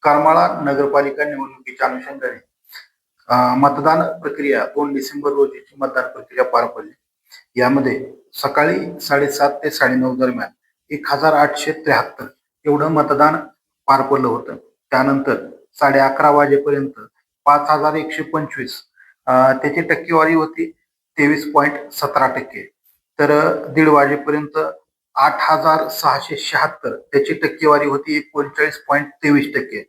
करमाळा नगरपालिका निवडणुकीच्या अनुषंगाने मतदान प्रक्रिया 2 डिसेंबर रोजीची मतदान प्रक्रिया पार पडली. यामध्ये सकाळी 7:30 ते 9:30 दरम्यान 1873 एवढं मतदान पार पडलं होतं. त्यानंतर 11:30 वाजेपर्यंत 5125 त्याची टक्केवारी होती 23.17%. तर 1:30 वाजेपर्यंत 8676 त्याची टक्केवारी होती 39.23%.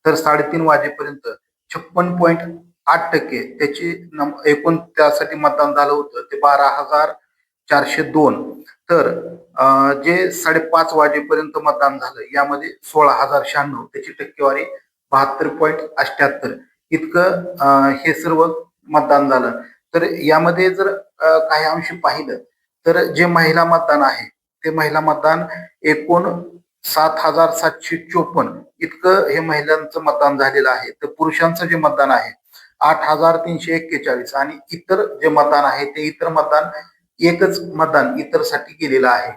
तर 3:30 वाजेपर्यंत 56.8% त्याची एकूण त्यासाठी मतदान झालं होतं ते 12,402. तर जे 5:30 वाजेपर्यंत मतदान झालं यामध्ये 16,096 त्याची टक्केवारी 72.78 इतकं हे सर्व मतदान झालं. तर यामध्ये जर काही अंशी पाहिलं तर जे महिला मतदान आहे ते महिला मतदान एकूण 7,754 इतकं हे महिलांचं मतदान झालेलं आहे. तर पुरुषांचं जे मतदान आहे 8,341 आणि इतर जे मतदान आहे ते इतर मतदान एकच मतदान इतर साठी केलेलं आहे.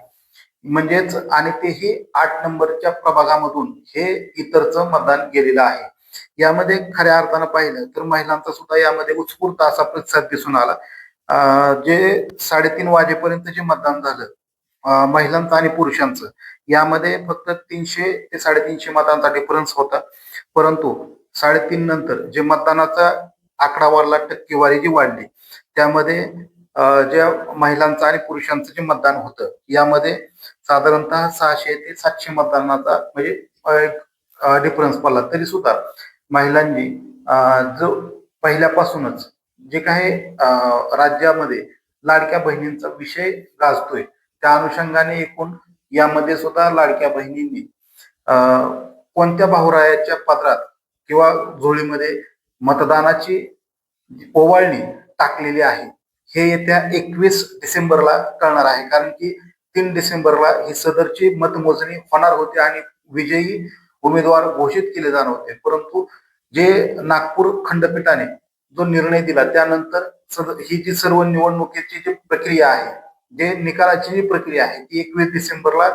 म्हणजेच आणि तेही 8 नंबरच्या प्रभागामधून हे इतरचं मतदान गेलेलं आहे. यामध्ये खऱ्या अर्थानं पाहिलं तर महिलांचा सुद्धा यामध्ये उत्स्फूर्त असा प्रतिसाद दिसून आला. जे 3:30 वाजेपर्यंत जे मतदान झालं महिलांचं आणि पुरुषांचं यामध्ये फक्त 300 ते 350 मतांचा डिफरन्स होता. परंतु 3:30 नंतर जे मतदानाचा आकडा वाढला, टक्केवारी जी वाढली त्यामध्ये ज्या महिलांचं आणि पुरुषांचं जे मतदान होतं यामध्ये साधारणतः 600 ते 700 मतदानाचा म्हणजे डिफरन्स पडला. तरी सुद्धा महिलांनी जो पहिल्यापासूनच जे काही राज्यामध्ये लाडक्या बहिणींचा विषय गाजतोय त्या अनुषंगाने एकूण यामध्ये सुद्धा लाडक्या बहिणींनी कोणत्या भाऊरायाच्या पदरात किंवा झोळीमध्ये मतदानाची ओवाळणी टाकलेली आहे हे येत्या 21 डिसेंबरला कळणार आहे. कारण की 3 डिसेंबरला ही सदरची मतमोजणी होणार होती आणि विजयी उमेदवार घोषित केले जाणार होते. परंतु जे नागपूर खंडपीठाने जो निर्णय दिला त्यानंतर ही जी सर्व निवडणुकीची जी प्रक्रिया आहे, जे निकालाची जी प्रक्रिया आहे ती 21 डिसेंबरला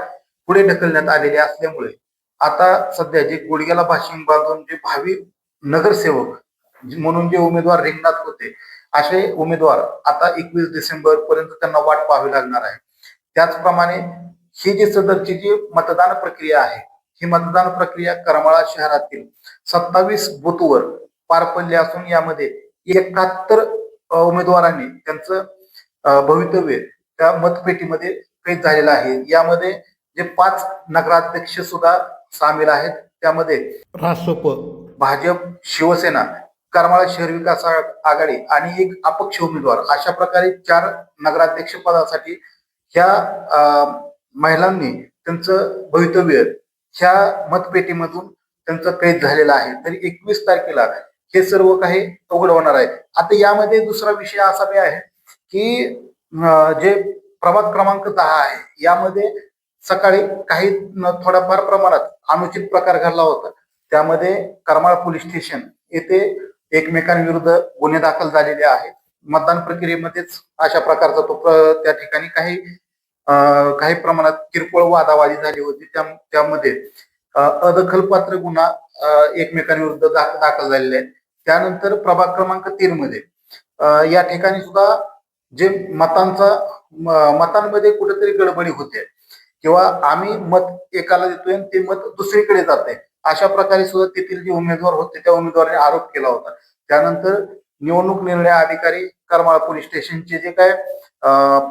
पुढे ढकलण्यात आलेली असल्यामुळे आता सध्या जे गुडघ्याला भाशिंग बांधून जे भावी नगरसेवक म्हणून जे उमेदवार रिंगणात होते असे उमेदवार आता 21 डिसेंबर पर्यंत त्यांना वाट पाहावी लागणार आहे. त्याचप्रमाणे ही जी सदरची जी मतदान प्रक्रिया आहे ही मतदान प्रक्रिया करमाळा शहरातील 27 बूथवर पार पडली असून यामध्ये 71 उमेदवारांनी त्यांचं भवितव्य त्या मतपेटीमध्ये कैद झालेलं आहे. यामध्ये जे 5 नगराध्यक्ष सुद्धा सामील आहेत. त्यामध्ये रासप, भाजप, शिवसेना, करमाळा शहर विकास आघाडी आणि एक अपक्ष उमेदवार अशा प्रकारे 4 नगराध्यक्ष पदासाठी ह्या महिलांनी त्यांचं भवितव्य ह्या मतपेटीमधून त्यांचं कैद झालेलं आहे. तरी 21 तारखेला हे सर्व काही उघड होणार आहे. आता यामध्ये दुसरा विषय असा बी आहे की जे प्रभाग क्रमांक 10 आहे यामध्ये सकाळी काही थोड्याफार प्रमाणात अनुचित प्रकार घडला होता. त्यामध्ये करमाळा पोलीस स्टेशन येथे एकमेकांविरुद्ध गुन्हे दाखल झालेले आहेत. मतदान प्रक्रियेमध्येच अशा प्रकारचा तो त्या ठिकाणी काही प्रमाणात किरकोळ वादावादी झाली होती. त्यामध्ये अदखलपात्र गुन्हा एकमेकांविरुद्ध दाखल झालेले आहेत. त्यानंतर प्रभाग क्रमांक 3 मध्ये या ठिकाणी सुद्धा जे मतांमध्ये कुठेतरी गडबडी होते किंवा आम्ही मत एकाला देतोय आणि ते मत दुसरीकडे जाते अशा प्रकारे सुद्धा तेथील जे उमेदवार होते त्या उमेदवाराने आरोप केला होता. त्यानंतर निवडणूक निर्णय अधिकारी करमाळा पोलीस स्टेशनचे जे काय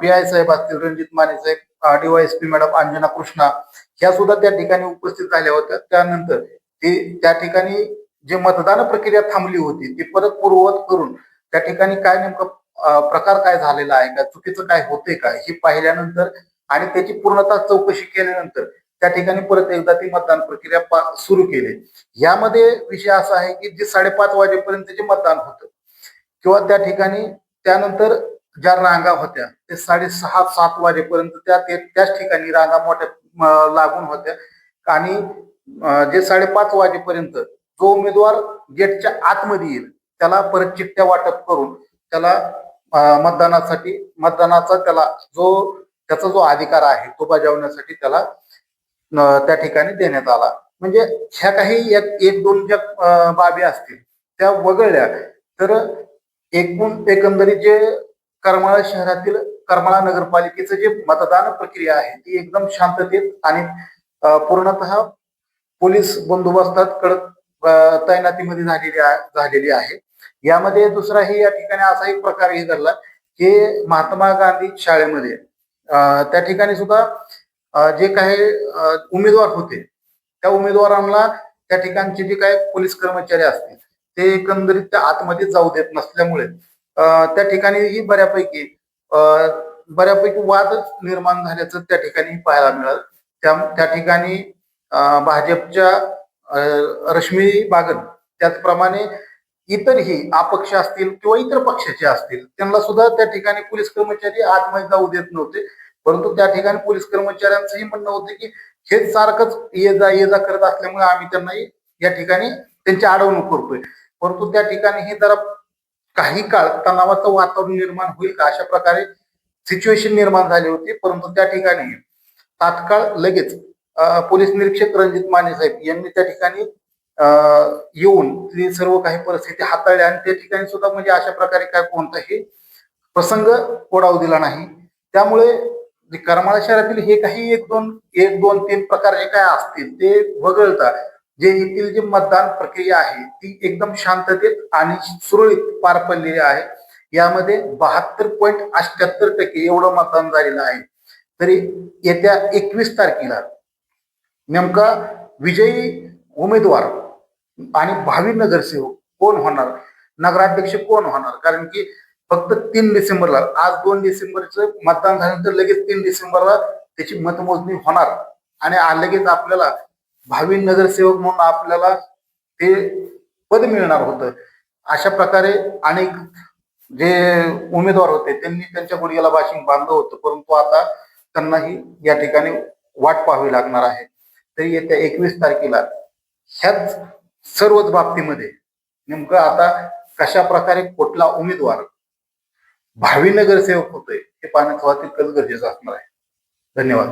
PI साहेब असतील, रणजित माने साहेब, DYSP मॅडम अंजना कृष्णा ह्या सुद्धा त्या ठिकाणी उपस्थित झाल्या होत्या. त्यानंतर ते त्या ठिकाणी जे मतदान प्रक्रिया थांबली होती ती परत पूर्ववत करून त्या ठिकाणी काय नेमकं प्रकार काय झालेला आहे का, चुकीचं काय होते का हे पाहिल्यानंतर आणि त्याची पूर्णतः चौकशी केल्यानंतर त्या ठिकाणी परत एकदा ती मतदान प्रक्रिया सुरू केली. यामध्ये विषय असा आहे की जे 5:30 वाजेपर्यंत जे मतदान होतं किंवा त्या ठिकाणी त्यानंतर ज्या रांगा होत्या ते 6:30-7 वाजेपर्यंत त्याच ठिकाणी रांगा मोठ्या लागून होत्या आणि जे 5:30 वाजेपर्यंत जो उमेदवार गेटच्या आतमध्ये येईल त्याला परत चिठ्ठ्या वाटप करून त्याला मतदानाचा त्याचा जो अधिकार आहे तो बजावण्यासाठी त्याला त्या ठिकाणी देण्यात आला. म्हणजे ह्या काही एक दोन ज्या बाबी असतील त्या वगळल्या तर एकंदरीत जे करमाळा शहरातील करमाळा नगरपालिकेचं जे मतदान प्रक्रिया आहे ती एकदम शांततेत आणि पूर्णतः पोलीस बंदोबस्तात कडक तैनातीमध्ये झालेली आहे. यामध्ये दुसराही या ठिकाणी असा एक प्रकारही घडला की महात्मा गांधी शाळेमध्ये त्या ठिकाणी सुद्धा जे काही उमेदवार होते त्या उमेदवारांना त्या ठिकाणचे जे काही पोलीस कर्मचारी असतील ते एकंदरीत त्या आतमध्ये जाऊ देत नसल्यामुळे त्या ठिकाणीही बऱ्यापैकी वाद निर्माण झाल्याचं त्या ठिकाणी पाहायला मिळालं. त्या ठिकाणी भाजपच्या रश्मी बागल त्याचप्रमाणे इतरही अपक्ष असतील किंवा इतर पक्षाचे असतील त्यांना सुद्धा त्या ठिकाणी पोलीस कर्मचारी आतमध्ये जाऊ देत नव्हते. परंतु त्या ठिकाणी पोलीस कर्मचाऱ्यांचंही म्हणणं होतं की हेच सारखंच ये जा करत असल्यामुळे आम्ही त्यांना या ठिकाणी त्यांची अडवणूक करतोय. परंतु त्या ठिकाणी हे जरा काही काळ तणावाचं वातावरण निर्माण होईल का अशा प्रकारे सिच्युएशन निर्माण झाली होती. परंतु त्या ठिकाणी तात्काळ लगेच पोलीस निरीक्षक रणजित माने साहेब यांनी त्या ठिकाणी येऊन ती सर्व काही परिस्थिती हाताळली आणि त्या ठिकाणी सुद्धा म्हणजे अशा प्रकारे काय कोणताही प्रसंग ओढावू दिला नाही. त्यामुळे करमाळा शहरातील हे काही एक दोन तीन प्रकार जे काय असतील ते वगळता जे येथील जे मतदान प्रक्रिया आहे ती एकदम शांततेत आणि सुरळीत पार पडलेली आहे. यामध्ये 72.78% एवढं मतदान झालेलं आहे. तरी येत्या 21 तारखेला नेमका विजयी उमेदवार आणि भावी नगरसेवक कोण होणार, नगराध्यक्ष कोण होणार, कारण की फक्त 3 डिसेंबरला आज 2 डिसेंबरचं मतदान झाल्यानंतर लगेच 3 डिसेंबरला त्याची मतमोजणी होणार आणि लगेच आपल्याला भावी नगरसेवक म्हणून आपल्याला ते पद मिळणार होतं. अशा प्रकारे अनेक जे उमेदवार होते त्यांनी त्यांच्या गुडघ्याला बाशिंग बांधलं होतं. परंतु आता त्यांनाही या ठिकाणी वाट पाहावी लागणार आहे. तरी येत्या 21 तारखेला ह्याच सर्वच बाबतीमध्ये नेमकं आता कशा प्रकारे कुठला उमेदवार भावी नगरसेवक होतोय हे पाहण्याचं तितकंच गरजेचं असणार आहे. धन्यवाद.